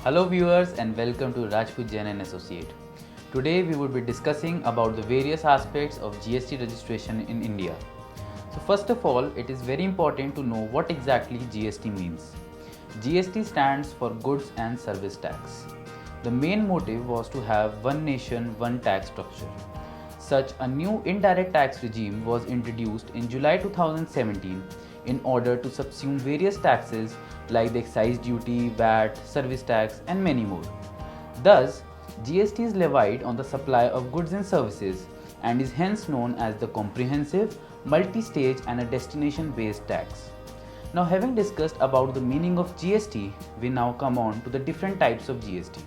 Hello viewers and welcome to Rajput Jain and Associate. Today we will be discussing about the various aspects of GST registration in India. So first of all, it is very important to know what exactly GST means. GST stands for Goods and Service Tax. The main motive was to have one nation, one tax structure. Such a new indirect tax regime was introduced in July 2017 in order to subsume various taxes like the excise duty, VAT, service tax, and many more. Thus, GST is levied on the supply of goods and services and is hence known as the comprehensive, multi-stage and a destination-based tax. Now, having discussed about the meaning of GST, we now come on to the different types of GST.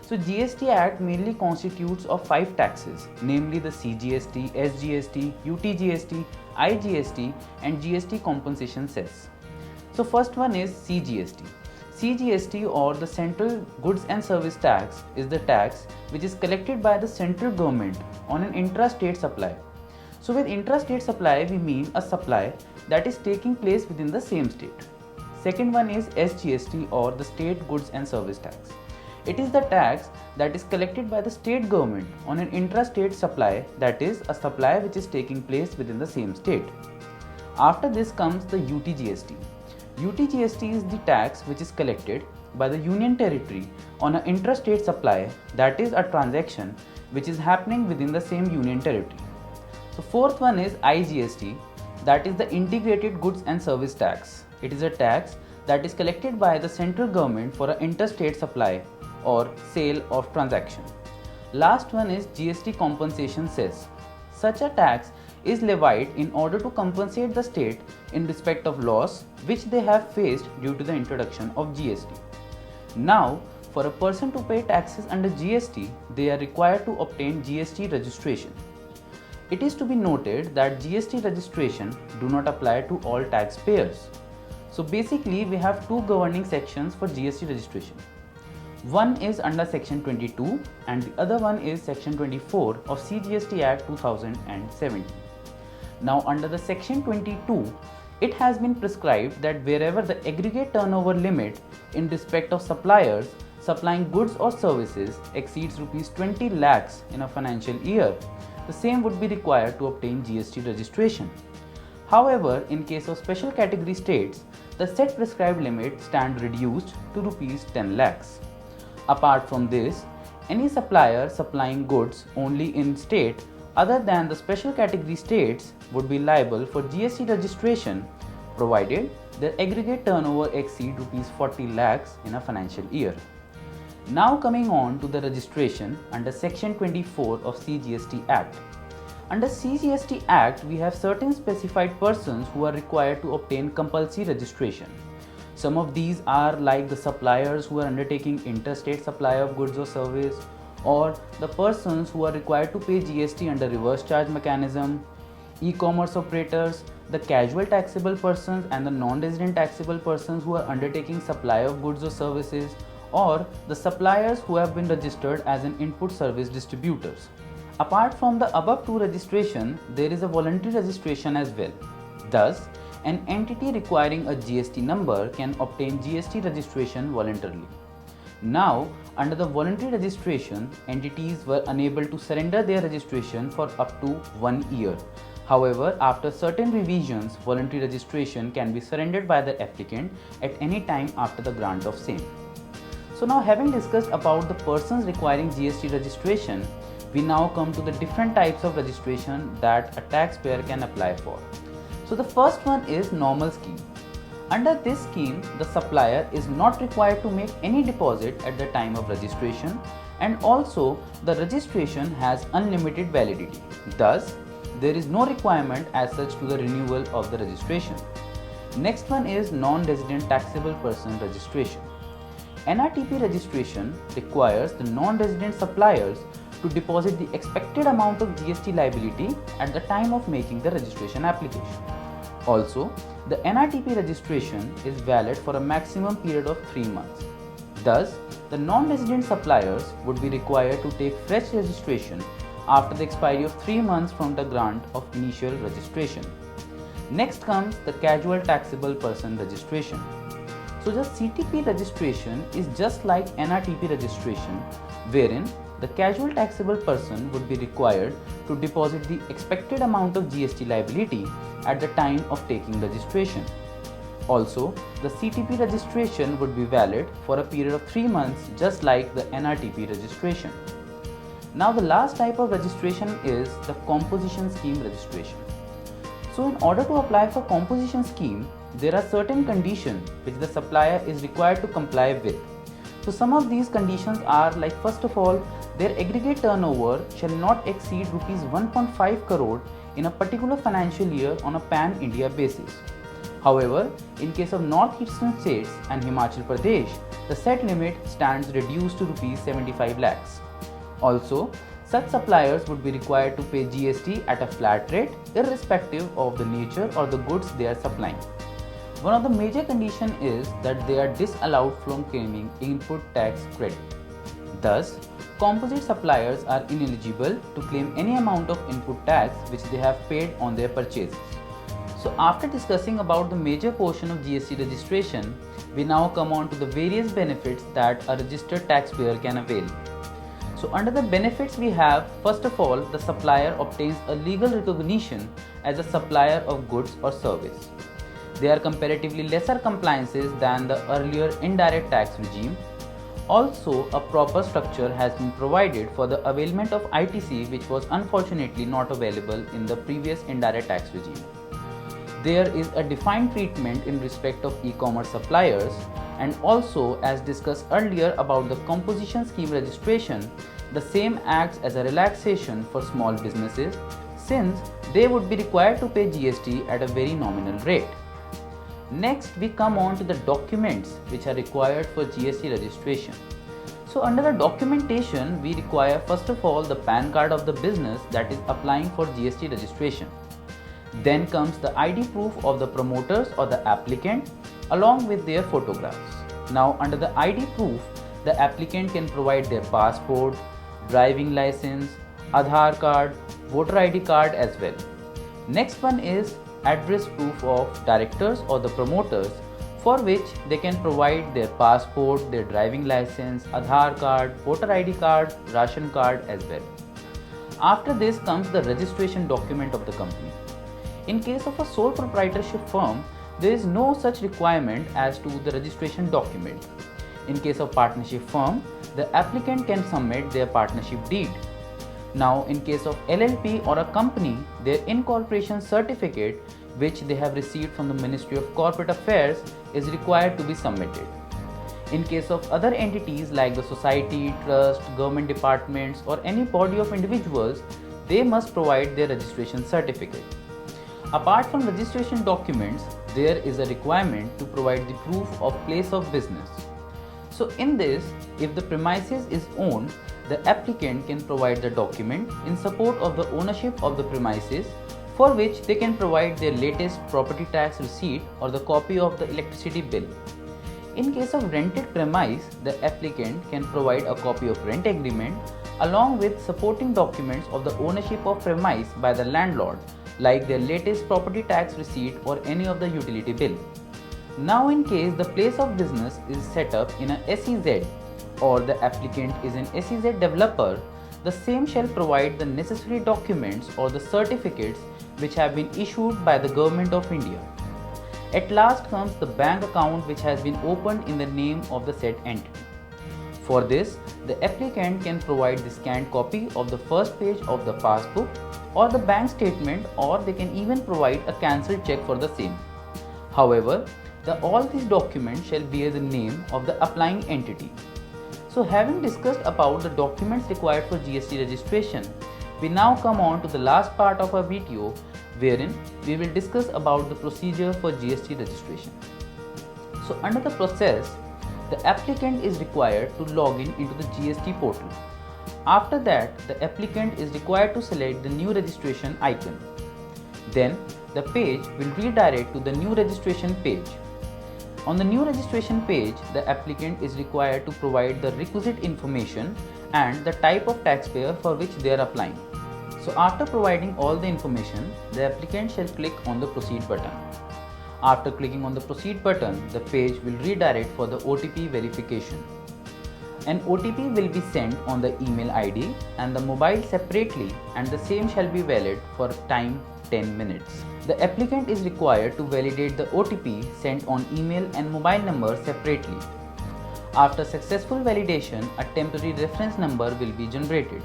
So GST Act mainly constitutes of 5 taxes, namely the CGST, SGST, UTGST, IGST and GST compensation cess. So first one is CGST. CGST or the Central Goods and Service Tax is the tax which is collected by the central government on an intra-state supply. So with intra-state supply we mean a supply that is taking place within the same state. Second one is SGST or the State Goods and Service Tax. It is the tax that is collected by the state government on an intra-state supply, that is a supply which is taking place within the same state. After this comes the UTGST. UTGST is the tax which is collected by the Union Territory on an intra-state supply, that is a transaction which is happening within the same Union Territory. So fourth one is IGST, that is the Integrated Goods and Service Tax. It is a tax that is collected by the central government for an interstate supply or sale of transaction. Last one is GST compensation cess. Such a tax is levied in order to compensate the state in respect of loss which they have faced due to the introduction of GST. Now, for a person to pay taxes under GST, they are required to obtain GST registration. It is to be noted that GST registration do not apply to all taxpayers. So basically, we have two governing sections for GST registration. One is under Section 22 and the other one is Section 24 of CGST Act 2017. Now under the Section 22, it has been prescribed that wherever the aggregate turnover limit in respect of suppliers supplying goods or services exceeds Rs 20 lakhs in a financial year, the same would be required to obtain GST registration. However, in case of special category states, the said prescribed limit stands reduced to Rs 10 lakhs. Apart from this, any supplier supplying goods only in state other than the special category states would be liable for GST registration provided their aggregate turnover exceed Rs 40 lakhs in a financial year. Now coming on to the registration under Section 24 of CGST Act. Under CGST Act, we have certain specified persons who are required to obtain compulsory registration. Some of these are like the suppliers who are undertaking interstate supply of goods or service, or the persons who are required to pay GST under reverse charge mechanism, e-commerce operators, the casual taxable persons and the non-resident taxable persons who are undertaking supply of goods or services, or the suppliers who have been registered as an input service distributors. Apart from the above two registration, there is a voluntary registration as well. Thus, an entity requiring a GST number can obtain GST registration voluntarily. Now, under the voluntary registration, entities were unable to surrender their registration for up to 1 year. However, after certain revisions, voluntary registration can be surrendered by the applicant at any time after the grant of same. So now, having discussed about the persons requiring GST registration, we now come to the different types of registration that a taxpayer can apply for. So the first one is normal scheme. Under this scheme, the supplier is not required to make any deposit at the time of registration, and also the registration has unlimited validity. Thus, there is no requirement as such to the renewal of the registration. Next one is non-resident taxable person registration. NRTP registration requires the non-resident suppliers to deposit the expected amount of GST liability at the time of making the registration application. Also, the NRTP registration is valid for a maximum period of 3 months. Thus, the non-resident suppliers would be required to take fresh registration after the expiry of 3 months from the grant of initial registration. Next comes the casual taxable person registration. So the CTP registration is just like NRTP registration, wherein the casual taxable person would be required to deposit the expected amount of GST liability at the time of taking registration. Also, the CTP registration would be valid for a period of 3 months, just like the NRTP registration. Now the last type of registration is the composition scheme registration. So in order to apply for composition scheme, there are certain conditions which the supplier is required to comply with. So some of these conditions are like, first of all, their aggregate turnover shall not exceed rupees 1.5 crore in a particular financial year on a pan-India basis. However, in case of northeastern states and Himachal Pradesh, the set limit stands reduced to rupees 75 lakhs. Also, such suppliers would be required to pay GST at a flat rate irrespective of the nature or the goods they are supplying. One of the major conditions is that they are disallowed from claiming input tax credit. Thus, composite suppliers are ineligible to claim any amount of input tax which they have paid on their purchases. So after discussing about the major portion of GST registration, we now come on to the various benefits that a registered taxpayer can avail. So under the benefits we have, first of all, the supplier obtains a legal recognition as a supplier of goods or service. There are comparatively lesser compliances than the earlier indirect tax regime. Also, a proper structure has been provided for the availment of ITC, which was unfortunately not available in the previous indirect tax regime. There is a defined treatment in respect of e-commerce suppliers, and also, as discussed earlier about the composition scheme registration, the same acts as a relaxation for small businesses since they would be required to pay GST at a very nominal rate. Next, we come on to the documents which are required for GST registration. So under the documentation, we require first of all the PAN card of the business that is applying for GST registration. Then comes the ID proof of the promoters or the applicant along with their photographs. Now under the ID proof, the applicant can provide their passport, driving license, Aadhaar card, voter ID card as well. Next one is address proof of directors or the promoters, for which they can provide their passport, their driving license, Aadhaar card, voter ID card, ration card as well. After this comes the registration document of the company. In case of a sole proprietorship firm, there is no such requirement as to the registration document. In case of partnership firm, the applicant can submit their partnership deed. Now, in case of LLP or a company, their incorporation certificate, which they have received from the Ministry of Corporate Affairs, is required to be submitted. In case of other entities like the society, trust, government departments, or any body of individuals, they must provide their registration certificate. Apart from registration documents, there is a requirement to provide the proof of place of business. So in this, if the premises is owned, the applicant can provide the document in support of the ownership of the premises, for which they can provide their latest property tax receipt or the copy of the electricity bill. In case of rented premise, the applicant can provide a copy of rent agreement along with supporting documents of the ownership of premise by the landlord, like their latest property tax receipt or any of the utility bill. Now in case the place of business is set up in a SEZ or the applicant is an SEZ developer, the same shall provide the necessary documents or the certificates which have been issued by the Government of India. At last comes the bank account which has been opened in the name of the said entity. For this, the applicant can provide the scanned copy of the first page of the passbook or the bank statement, or they can even provide a cancelled check for the same. However, all these documents shall bear the name of the applying entity. So having discussed about the documents required for GST registration, we now come on to the last part of our video, wherein we will discuss about the procedure for GST registration. So under the process, the applicant is required to log in into the GST portal. After that, the applicant is required to select the new registration icon. Then the page will redirect to the new registration page. On the new registration page, the applicant is required to provide the requisite information and the type of taxpayer for which they are applying. So after providing all the information, the applicant shall click on the proceed button. After clicking on the proceed button, the page will redirect for the OTP verification. An OTP will be sent on the email ID and the mobile separately, and the same shall be valid for time 10 minutes. The applicant is required to validate the OTP sent on email and mobile number separately. After successful validation, a temporary reference number will be generated.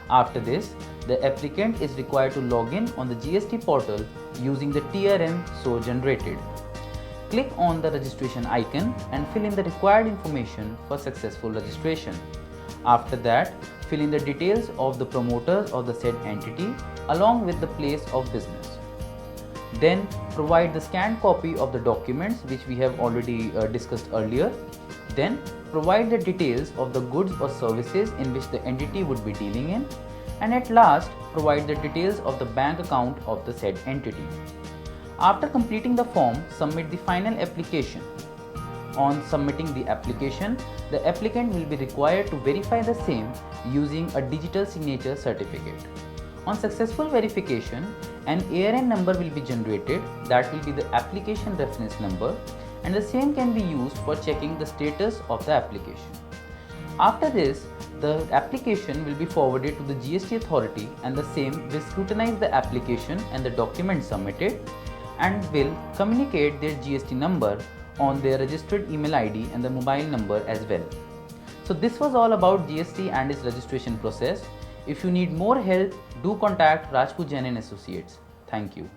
After this, the applicant is required to log in on the GST portal using the TRM so generated. Click on the registration icon and fill in the required information for successful registration. After that, fill in the details of the promoters of the said entity along with the place of business. Then provide the scanned copy of the documents which we have already discussed earlier. Then provide the details of the goods or services in which the entity would be dealing in. And at last, provide the details of the bank account of the said entity. After completing the form, submit the final application. On submitting the application, the applicant will be required to verify the same using a digital signature certificate. On successful verification, an ARN number will be generated, that will be the application reference number, and the same can be used for checking the status of the application. After this, the application will be forwarded to the GST authority, and the same will scrutinize the application and the documents submitted and will communicate their GST number on their registered email ID and the mobile number as well. So this was all about GST and its registration process. If you need more help, do contact Rajput Jain and Associates. Thank you.